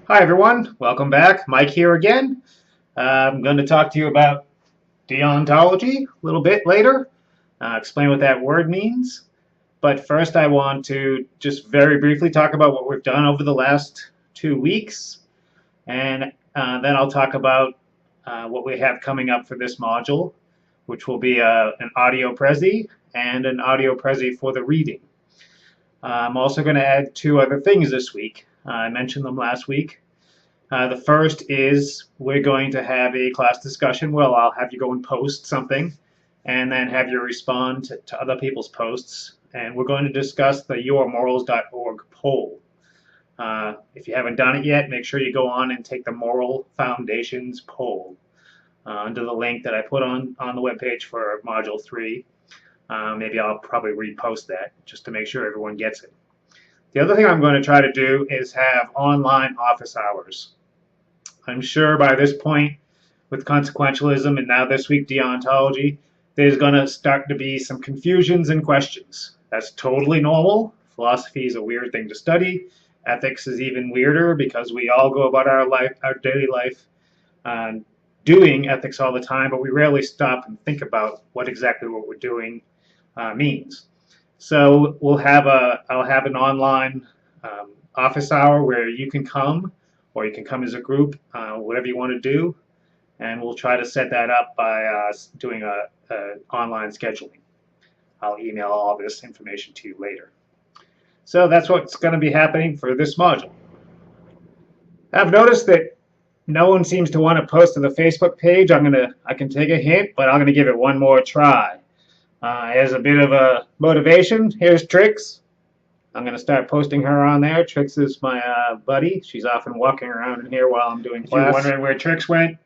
Hi everyone, welcome back. Mike here again. I'm going to talk to you about deontology a little bit later, explain what that word means. But first, I want to just very briefly talk about what we've done over the last 2 weeks, and then I'll talk about what we have coming up for this module, which will be an audio prezi and an audio prezi for the reading. I'm also going to add two other things this week. I mentioned them last week. The first is we're going to have a class discussion. Well, I'll have you go and post something and then have you respond to other people's posts. And we're going to discuss the yourmorals.org poll. If you haven't done it yet, make sure you go on and take the Moral Foundations poll under the link that I put on the webpage for Module 3. Maybe I'll probably repost that just to make sure everyone gets it. The other thing I'm going to try to do is have online office hours. I'm sure by this point, with consequentialism and now this week deontology, there's going to start to be some confusions and questions. That's totally normal. Philosophy is a weird thing to study. Ethics is even weirder because we all go about our daily life, doing ethics all the time, but we rarely stop and think about what exactly what we're doing means. So I'll have an online office hour where you can come, or you can come as a group, whatever you want to do, and we'll try to set that up by doing a online scheduling. I'll email all this information to you later. So that's what's going to be happening for this module. I've noticed that no one seems to want to post to the Facebook page. I can take a hint, but I'm going to give it one more try. As a bit of a motivation, here's Trix. I'm going to start posting her on there. Trix is my buddy. She's often walking around in here while I'm doing class. If you're wondering where Trix went,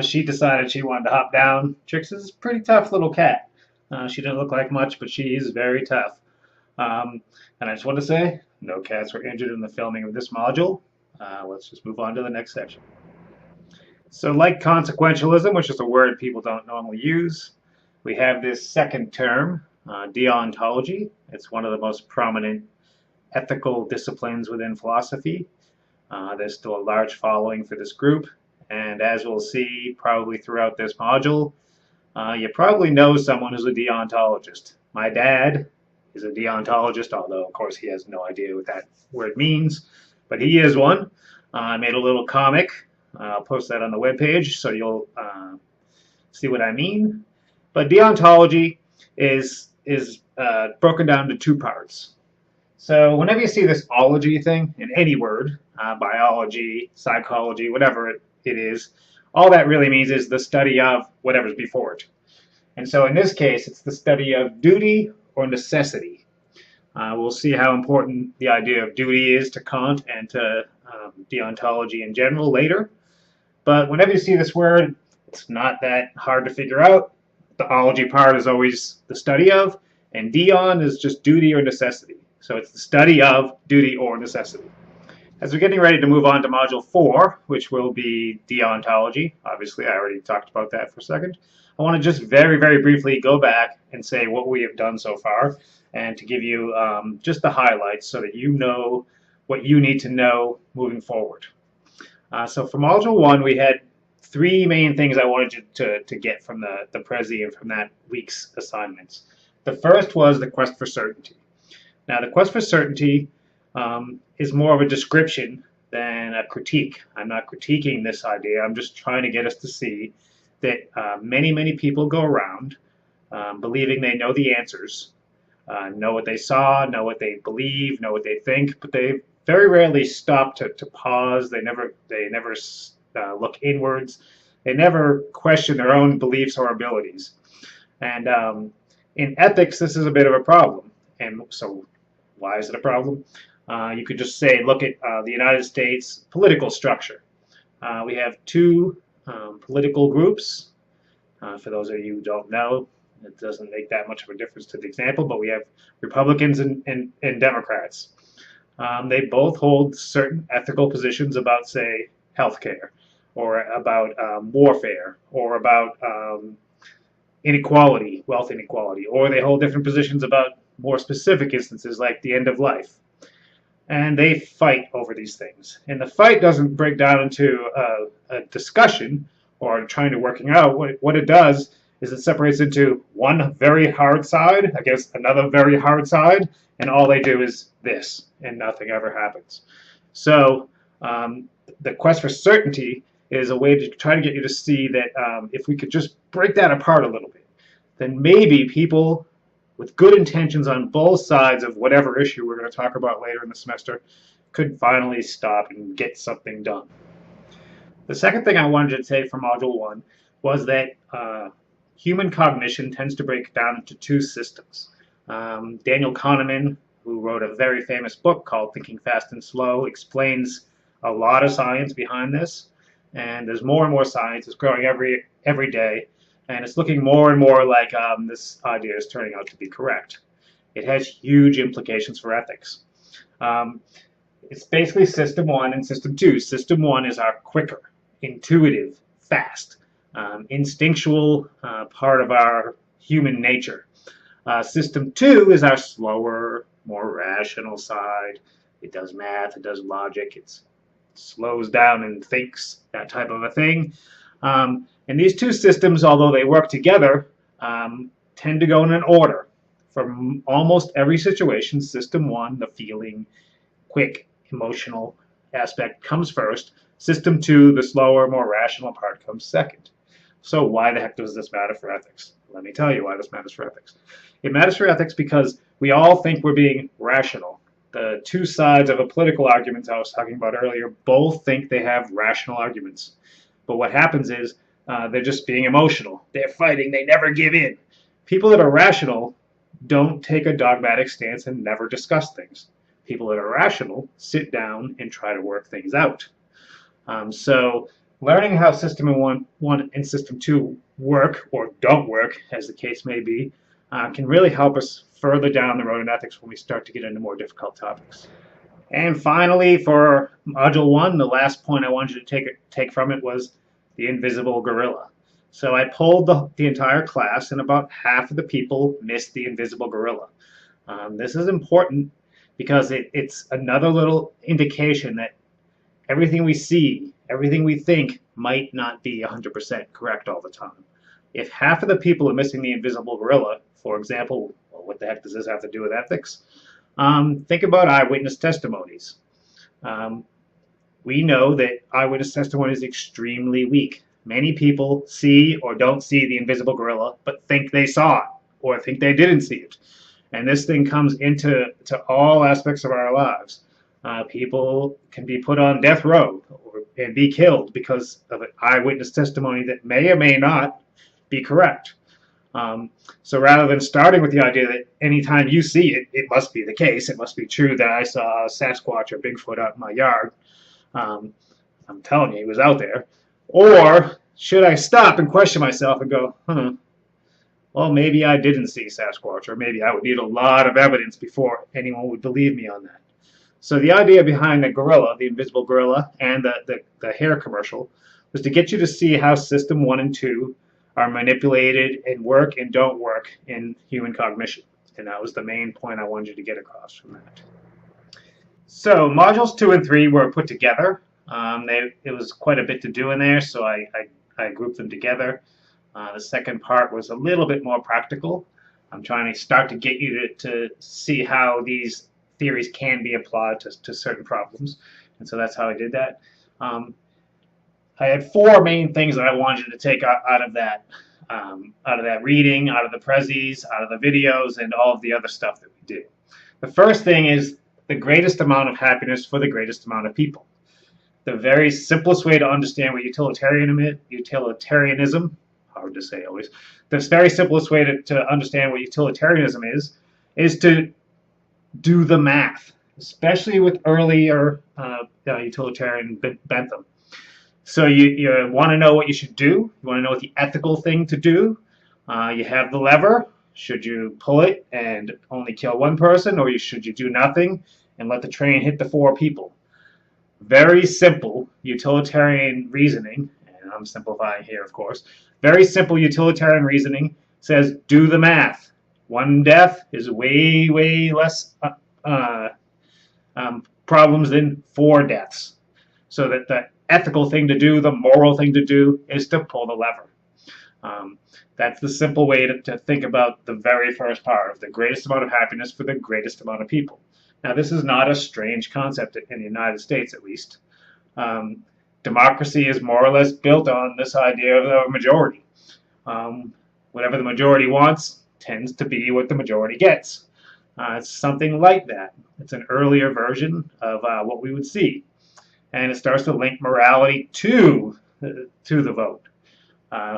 she decided she wanted to hop down. Trix is a pretty tough little cat. She didn't look like much, but she is very tough. And I just want to say, no cats were injured in the filming of this module. Let's just move on to the next section. So like consequentialism, which is a word people don't normally use, we have this second term, deontology. It's one of the most prominent ethical disciplines within philosophy. There's still a large following for this group, and as we'll see probably throughout this module, you probably know someone who's a deontologist. My dad is a deontologist, although of course he has no idea what that word means, but he is one. I made a little comic. I'll post that on the webpage so you'll see what I mean. But deontology is broken down to two parts. So whenever you see this ology thing in any word, biology, psychology, whatever it is, all that really means is the study of whatever's before it. And so in this case, it's the study of duty or necessity. We'll see how important the idea of duty is to Kant and to deontology in general later. But whenever you see this word, it's not that hard to figure out. The ology part is always the study of, and deon is just duty or necessity. So it's the study of duty or necessity. As we're getting ready to move on to Module 4, which will be deontology, obviously I already talked about that for a second, I want to just very, very briefly go back and say what we have done so far and to give you just the highlights so that you know what you need to know moving forward. So for Module 1, we had three main things I wanted you to get from the Prezi and from that week's assignments. The first was the quest for certainty. Now, the quest for certainty is more of a description than a critique. I'm not critiquing this idea. I'm just trying to get us to see that many, many people go around believing they know the answers, know what they saw, know what they believe, know what they think, but they very rarely stop to pause. They never look inwards. They never question their own beliefs or abilities. And in ethics, this is a bit of a problem. And so why is it a problem? You could just say, look at the United States political structure. We have two political groups. For those of you who don't know, it doesn't make that much of a difference to the example, but we have Republicans and Democrats. They both hold certain ethical positions about, say, healthcare, or about warfare, or about inequality, wealth inequality, or they hold different positions about more specific instances like the end of life. and they fight over these things. And the fight doesn't break down into a discussion or trying to working out. What it does is it separates into one very hard side against another very hard side, and all they do is this, and nothing ever happens. So the quest for certainty is a way to try to get you to see that if we could just break that apart a little bit, then maybe people with good intentions on both sides of whatever issue we're going to talk about later in the semester could finally stop and get something done. The second thing I wanted to say from Module 1 was that human cognition tends to break down into two systems. Daniel Kahneman, who wrote a very famous book called Thinking Fast and Slow, explains a lot of science behind this, and there's more and more science. It's growing every day, and it's looking more and more like this idea is turning out to be correct. It has huge implications for ethics. It's basically System 1 and System 2. System 1 is our quicker, intuitive, fast, instinctual part of our human nature. System 2 is our slower, more rational side. It does math, it does logic, it slows down and thinks, that type of a thing. And these two systems, although they work together, tend to go in an order. For almost every situation, System 1, the feeling, quick, emotional aspect, comes first. System 2, the slower, more rational part, comes second. So why the heck does this matter for ethics? Let me tell you why this matters for ethics. It matters for ethics because we all think we're being rational. The two sides of a political argument I was talking about earlier both think they have rational arguments. But what happens is they're just being emotional. They're fighting. They never give in. People that are rational don't take a dogmatic stance and never discuss things. People that are rational sit down and try to work things out. So learning how System 1 and System 2 work or don't work, as the case may be, can really help us further down the road in ethics when we start to get into more difficult topics. And finally, for Module 1, the last point I wanted you to take from it was the invisible gorilla. So I polled the entire class, and about half of the people missed the invisible gorilla. This is important because it's another little indication that everything we see, everything we think might not be 100% correct all the time. If half of the people are missing the invisible gorilla, for example, well, what the heck does this have to do with ethics? Think about eyewitness testimonies. We know that eyewitness testimony is extremely weak. Many people see or don't see the invisible gorilla, but think they saw it or think they didn't see it. And this thing comes into all aspects of our lives. People can be put on death row and be killed because of an eyewitness testimony that may or may not be correct. So rather than starting with the idea that anytime you see it, it must be the case, it must be true that I saw a Sasquatch or Bigfoot out in my yard, I'm telling you, he was out there. Or should I stop and question myself and go, well, maybe I didn't see Sasquatch, or maybe I would need a lot of evidence before anyone would believe me on that. So the idea behind the gorilla, the invisible gorilla, and the hair commercial was to get you to see how System 1 and 2 are manipulated and work and don't work in human cognition. And that was the main point I wanted you to get across from that. So modules 2 and 3 were put together. It was quite a bit to do in there, so I grouped them together. The second part was a little bit more practical. I'm trying to start to get you to see how these theories can be applied to certain problems, and so that's how I did that. I had 4 main things that I wanted you to take out of that reading, out of the prezzies, out of the videos, and all of the other stuff that we do. The first thing is the greatest amount of happiness for the greatest amount of people. The very simplest way to understand what utilitarianism, hard to say always, the very simplest way to understand what utilitarianism is to do the math, especially with earlier utilitarian Bentham. So you want to know what you should do. You want to know what the ethical thing to do. You have the lever. Should you pull it and only kill one person, or should you do nothing and let the train hit the 4 people? Very simple utilitarian reasoning, and I'm simplifying here, of course. Very simple utilitarian reasoning says do the math. One death is way, way less problems than 4 deaths. So that the ethical thing to do, the moral thing to do, is to pull the lever. That's the simple way to think about the very first part of the greatest amount of happiness for the greatest amount of people. Now, this is not a strange concept in the United States, at least. Democracy is more or less built on this idea of a majority. Whatever the majority wants tends to be what the majority gets. It's something like that. It's an earlier version of what we would see. And it starts to link morality to the vote.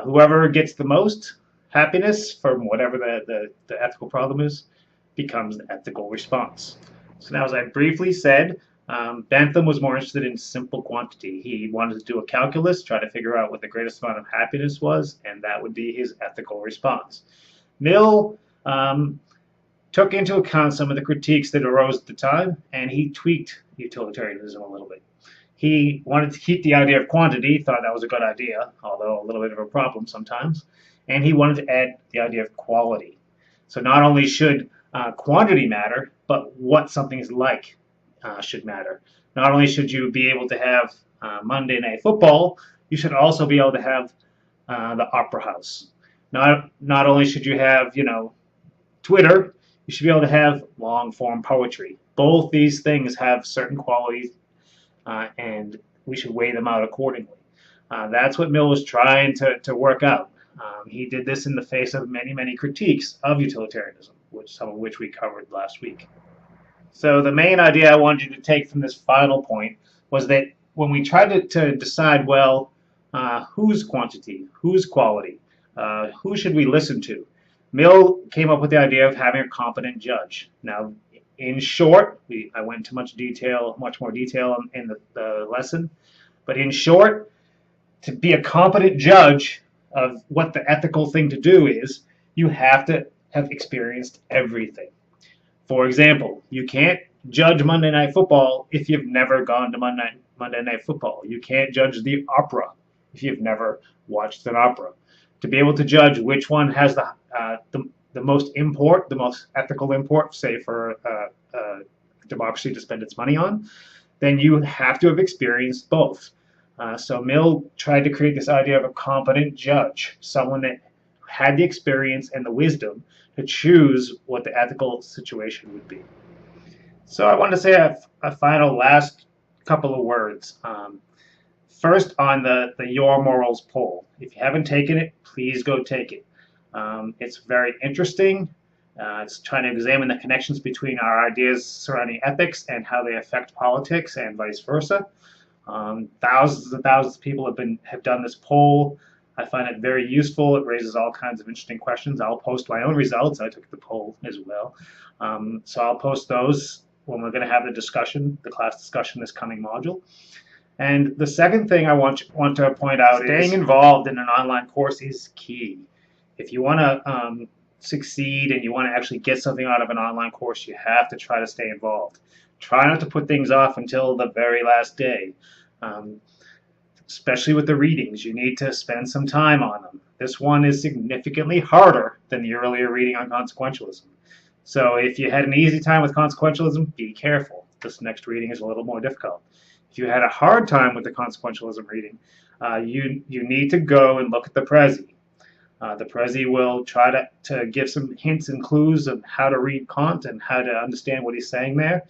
Whoever gets the most happiness from whatever the ethical problem is becomes the ethical response. So now, as I briefly said, Bentham was more interested in simple quantity. He wanted to do a calculus, try to figure out what the greatest amount of happiness was, and that would be his ethical response. Mill took into account some of the critiques that arose at the time, and he tweaked utilitarianism a little bit. He wanted to keep the idea of quantity, thought that was a good idea, although a little bit of a problem sometimes, and he wanted to add the idea of quality. So not only should quantity matter, but what something is like should matter. Not only should you be able to have Monday Night Football, you should also be able to have the Opera House. Not only should you have, Twitter, you should be able to have long-form poetry. Both these things have certain qualities, and we should weigh them out accordingly. That's what Mill was trying to work out. He did this in the face of many, many critiques of utilitarianism, some of which we covered last week. So the main idea I wanted you to take from this final point was that when we tried to decide, well, whose quantity, whose quality, who should we listen to, Mill came up with the idea of having a competent judge. Now, in short, I went into much more detail in the lesson, but in short, to be a competent judge of what the ethical thing to do is, you have to have experienced everything. For example, you can't judge Monday Night Football if you've never gone to Monday Night Football. You can't judge the opera if you've never watched an opera. To be able to judge which one has the most import, the most ethical import, say for democracy to spend its money on, then you have to have experienced both. So Mill tried to create this idea of a competent judge, someone that had the experience and the wisdom to choose what the ethical situation would be. So I want to say a final last couple of words. First, on the Your Morals poll. If you haven't taken it, please go take it. It's very interesting. It's trying to examine the connections between our ideas surrounding ethics and how they affect politics and vice versa. Thousands and thousands of people have done this poll. I find it very useful. It raises all kinds of interesting questions. I'll post my own results. I took the poll as well. So I'll post those when we're going to have the class discussion this coming module. And the second thing I want to point out is staying involved in an online course is key. If you want to succeed and you want to actually get something out of an online course, you have to try to stay involved. Try not to put things off until the very last day. Especially with the readings, you need to spend some time on them. This one is significantly harder than the earlier reading on consequentialism. So if you had an easy time with consequentialism, be careful. This next reading is a little more difficult. If you had a hard time with the consequentialism reading, you need to go and look at the Prezi. The Prezi will try to give some hints and clues of how to read Kant and how to understand what he's saying there.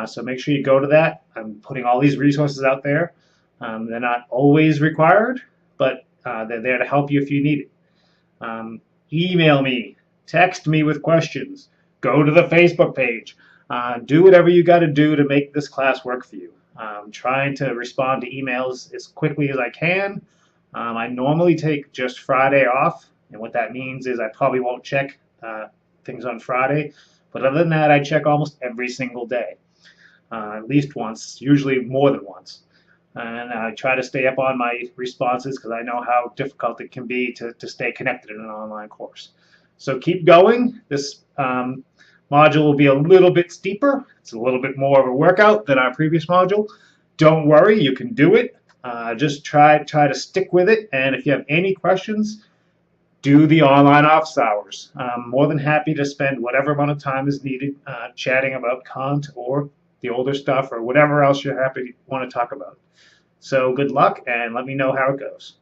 So make sure you go to that. I'm putting all these resources out there. They're not always required, but they're there to help you if you need it. Email me, text me with questions, go to the Facebook page. Do whatever you got to do to make this class work for you. I'm trying to respond to emails as quickly as I can. I normally take just Friday off, and what that means is I probably won't check things on Friday, but other than that, I check almost every single day, at least once, usually more than once. And I try to stay up on my responses because I know how difficult it can be to stay connected in an online course. So keep going. This module will be a little bit steeper. It's a little bit more of a workout than our previous module. Don't worry, you can do it. Just try to stick with it. And if you have any questions, do the online office hours. I'm more than happy to spend whatever amount of time is needed chatting about Kant or the older stuff or whatever else you're happy want to talk about. So good luck and let me know how it goes.